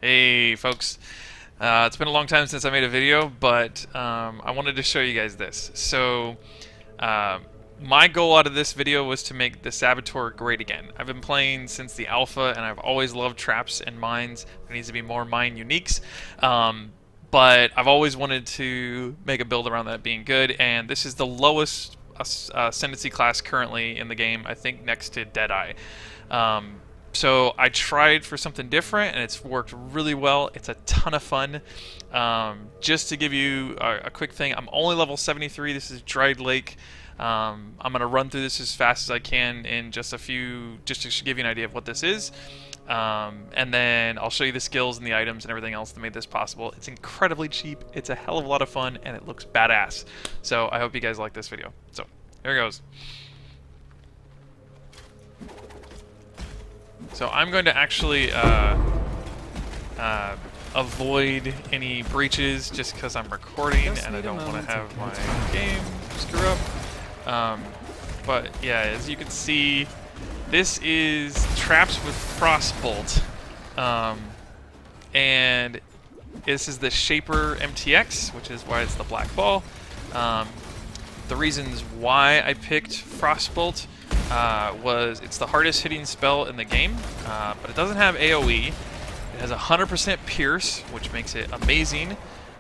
Hey folks, it's been a long time since I made a video, but I wanted to show you guys this. So, uh, my goal out of this video was to make the Saboteur great again. I've been playing since the alpha, and I've always loved traps and mines. There needs to be more mine uniques, but I've always wanted to make a build around that being good, and this is the lowest ascendancy class currently in the game, I think next to Deadeye. So I tried for something different, and it's worked really well. It's a ton of fun. Just to give you a quick thing, I'm only level 73. This is Dried Lake. I'm going to run through this as fast as I can in just a few, just to give you an idea of what this is. And then I'll show you the skills and the items and everything else that made this possible. It's incredibly cheap. It's a hell of a lot of fun, and it looks badass. So I hope you guys like this video. So here goes. So I'm going to actually avoid any breaches just because I'm recording and I don't want to have my game screw up. But yeah, as you can see, this is traps with Frostbolt. And this is the Shaper MTX, which is why it's the black ball. The reasons why I picked Frostbolt was it's the hardest hitting spell in the game, but it doesn't have AoE. It has 100% Pierce, which makes it amazing.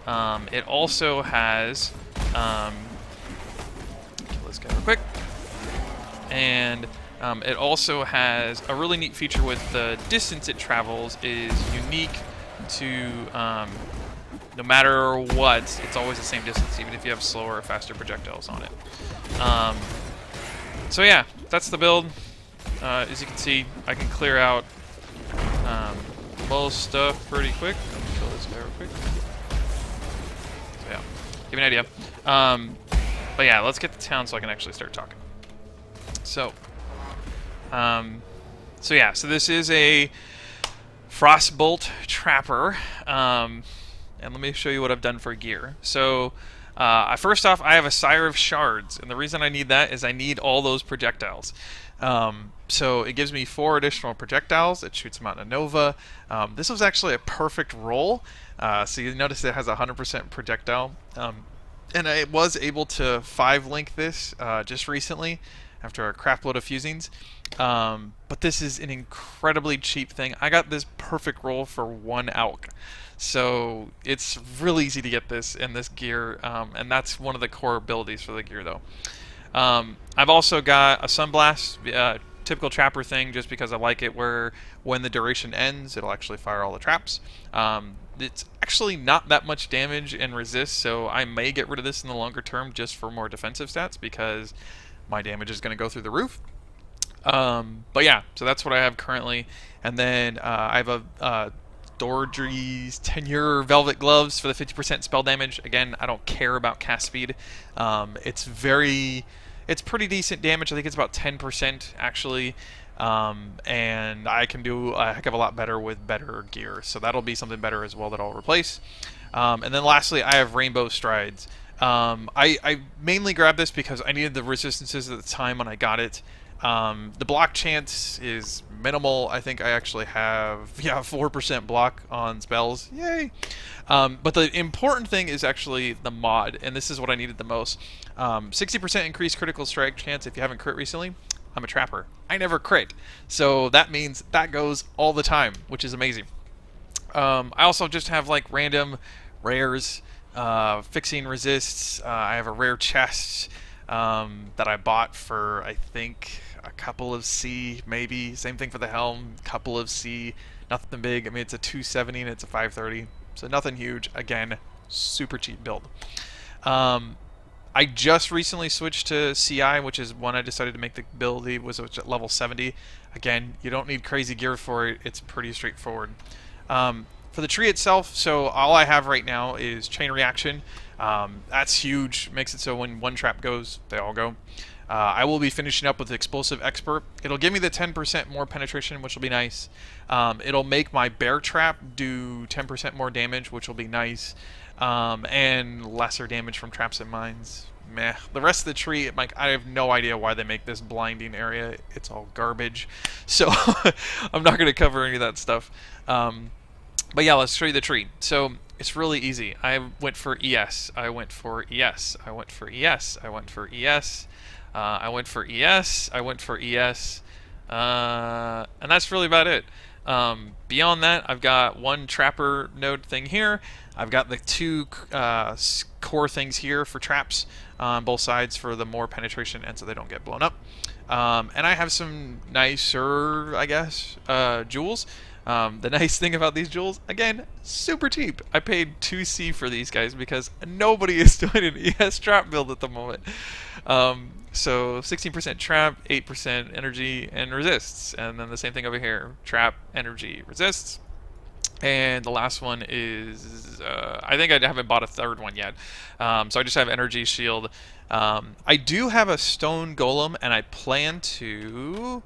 It also has, kill this guy real quick, and it also has a really neat feature with the distance it travels is unique to no matter what, it's always the same distance, even if you have slower or faster projectiles on it. So yeah, that's the build. As you can see, I can clear out most stuff pretty quick. Let me kill this guy real quick. So yeah, give you an idea. But yeah, let's get to town so I can actually start talking. So, so this is a Frostbolt Trapper. And let me show you what I've done for gear. So, first off, I have a Sire of Shards, and the reason I need that is I need all those projectiles. So it gives me 4 additional projectiles. It shoots them out in a Nova. This was actually a perfect roll. So you notice it has a 100% projectile. And I was able to 5-link this just recently after a crap load of fusings. But this is an incredibly cheap thing. I got this perfect roll for 1 ALK. So it's really easy to get this in this gear, and that's one of the core abilities for the gear though. I've also got a Sunblast, typical trapper thing, just because I like it where when the duration ends, it'll actually fire all the traps. It's actually not that much damage and resist, so I may get rid of this in the longer term just for more defensive stats because my damage is going to go through the roof. But yeah, so that's what I have currently. And then I have a Dordry's Tenure Velvet Gloves for the 50% spell damage. Again, I don't care about cast speed. It's pretty decent damage. I think it's about 10% actually. And I can do a heck of a lot better with better gear. So that'll be something better as well that I'll replace. And then lastly, I have Rainbow Strides. I mainly grabbed this because I needed the resistances at the time when I got it. The block chance is minimal. I think I actually have 4% block on spells. Yay! But the important thing is actually the mod, and this is what I needed the most. 60% increased critical strike chance if you haven't crit recently. I'm a trapper. I never crit, so that means that goes all the time, which is amazing. I also just have like random rares, fixing resists. I have a rare chest that I bought for I think a couple of C, maybe. Same thing for the helm, couple of C. Nothing big. I mean, it's a 270 and it's a 530, so nothing huge. Again, super cheap build. I just recently switched to CI, which is when I decided to make the build. It was at level 70. Again, you don't need crazy gear for it. It's pretty straightforward. For the tree itself, so all I have right now is Chain Reaction. That's huge. Makes it so when one trap goes, they all go. I will be finishing up with Explosive Expert. It'll give me the 10% more penetration, which will be nice. It'll make my Bear Trap do 10% more damage, which will be nice. And lesser damage from traps and mines. Meh. The rest of the tree, like, I have no idea why they make this blinding area. It's all garbage. So I'm not going to cover any of that stuff. But yeah, let's show you the tree. So it's really easy. I went for ES. I went for ES. I went for ES. I went for ES. I went for ES. I went for ES. And that's really about it. Beyond that, I've got one trapper node thing here. I've got the two core things here for traps on both sides for the more penetration and so they don't get blown up. And I have some nicer, I guess, jewels. The nice thing about these jewels, again, super cheap. I paid 2C for these guys because nobody is doing an ES trap build at the moment. So 16% trap, 8% energy, and resists. And then the same thing over here. Trap, energy, resists. And the last one is, I think I haven't bought a third one yet. So I just have energy shield. I do have a stone golem, and I plan to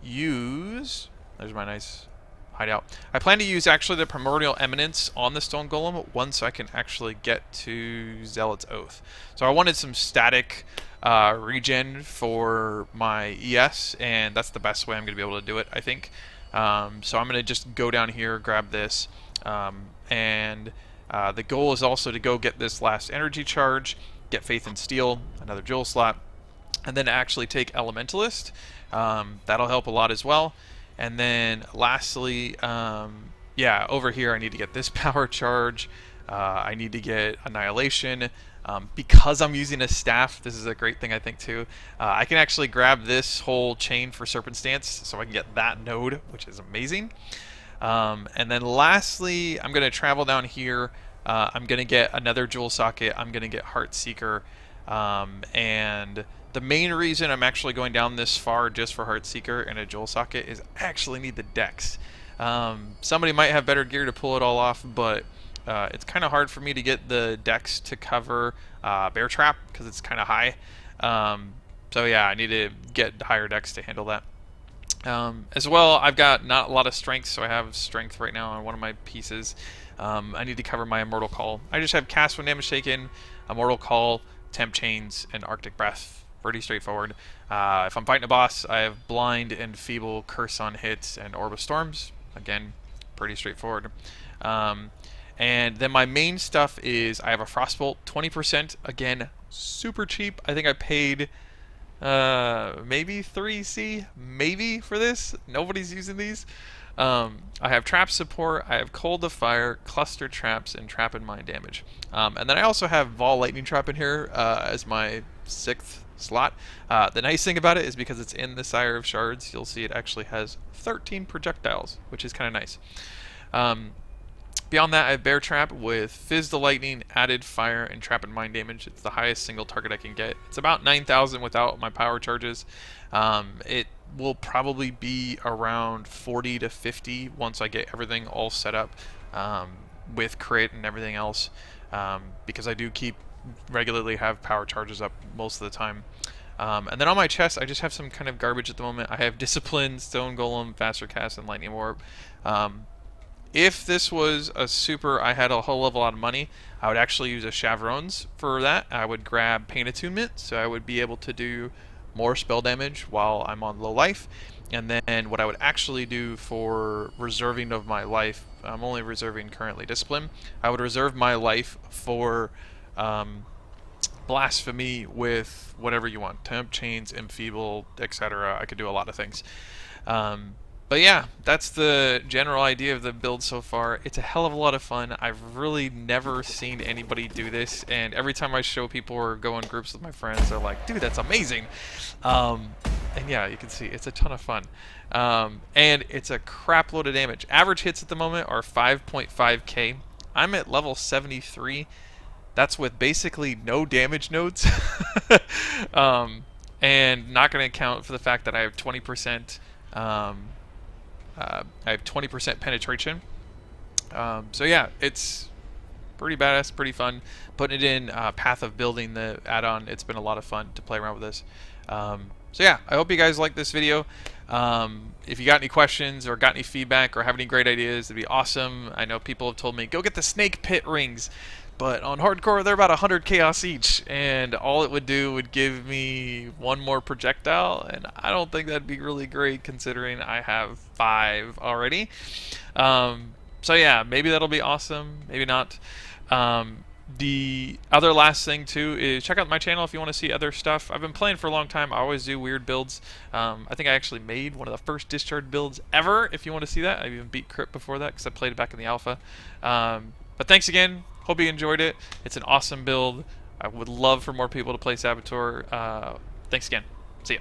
use, there's my nice hideout. I plan to use actually the primordial eminence on the stone golem once I can actually get to Zealot's Oath. So I wanted some static regen for my ES, and that's the best way I'm going to be able to do it, I think. So I'm going to just go down here, grab this, and the goal is also to go get this last energy charge, get Faith and Steel, another jewel slot, and then actually take Elementalist. That'll help a lot as well. And then lastly, yeah, over here I need to get this power charge. I need to get Annihilation. Because I'm using a staff, this is a great thing I think too. I can actually grab this whole chain for Serpent Stance, so I can get that node, which is amazing. And then lastly, I'm going to travel down here. I'm going to get another jewel socket. I'm going to get Heart Seeker. And the main reason I'm actually going down this far just for Heart Seeker and a jewel socket is I actually need the dex. Somebody might have better gear to pull it all off, but it's kind of hard for me to get the dex to cover Bear Trap because it's kind of high. So yeah, I need to get higher dex to handle that. As well, I've got not a lot of strength, so I have strength right now on one of my pieces. I need to cover my Immortal Call. I just have Cast when damage taken, Immortal Call, Temp Chains, and Arctic Breath. Pretty straightforward. If I'm fighting a boss, I have Blind and Feeble, Curse on hits, and Orb of Storms. Again, pretty straightforward. And then my main stuff is I have a Frostbolt, 20%. Again, super cheap. I think I paid maybe 3C, maybe for this. Nobody's using these. I have Trap Support, I have Cold of Fire, Cluster Traps, and Trap and Mine Damage. And then I also have Vol Lightning Trap in here as my 6th slot. The nice thing about it is because it's in the Sire of Shards, you'll see it actually has 13 projectiles, which is kind of nice. Beyond that, I have Bear Trap with Fizz the Lightning, added Fire, and Trap and Mine Damage. It's the highest single target I can get. It's about 9,000 without my power charges. It will probably be around 40 to 50 once I get everything all set up with crit and everything else, because I do keep regularly have power charges up most of the time. And then on my chest, I just have some kind of garbage at the moment. I have Discipline, Stone Golem, Faster Cast, and Lightning Warp. If this was a super, I had a whole lot of money, I would actually use a Chavron's for that. I would grab Pain Attunement, so I would be able to do more spell damage while I'm on low life. And then what I would actually do for reserving of my life, I'm only reserving currently Discipline, I would reserve my life for Blasphemy with whatever you want. Temp, Chains, Enfeeble, etc. I could do a lot of things. But yeah, that's the general idea of the build so far. It's a hell of a lot of fun. I've really never seen anybody do this, and every time I show people or go in groups with my friends, they're like, dude, that's amazing. And yeah, you can see it's a ton of fun. And it's a crap load of damage. Average hits at the moment are 5.5k. I'm at level 73. That's with basically no damage nodes. And not going to account for the fact that I have 20%. I have 20% penetration. So yeah, it's pretty badass, pretty fun. Putting it in Path of Building, the add-on, it's been a lot of fun to play around with this. So yeah, I hope you guys like this video. If you got any questions or got any feedback or have any great ideas, it'd be awesome. I know people have told me, go get the Snake Pit rings. But on hardcore, they're about 100 chaos each, and all it would do would give me one more projectile, and I don't think that'd be really great considering I have 5 already. So yeah, maybe that'll be awesome. Maybe not. The other last thing too is check out my channel if you want to see other stuff. I've been playing for a long time. I always do weird builds. I think I actually made one of the first discharge builds ever. If you want to see that, I even beat Crypt before that because I played it back in the alpha. But thanks again. Hope you enjoyed it. It's an awesome build. I would love for more people to play Saboteur. Thanks again. See ya.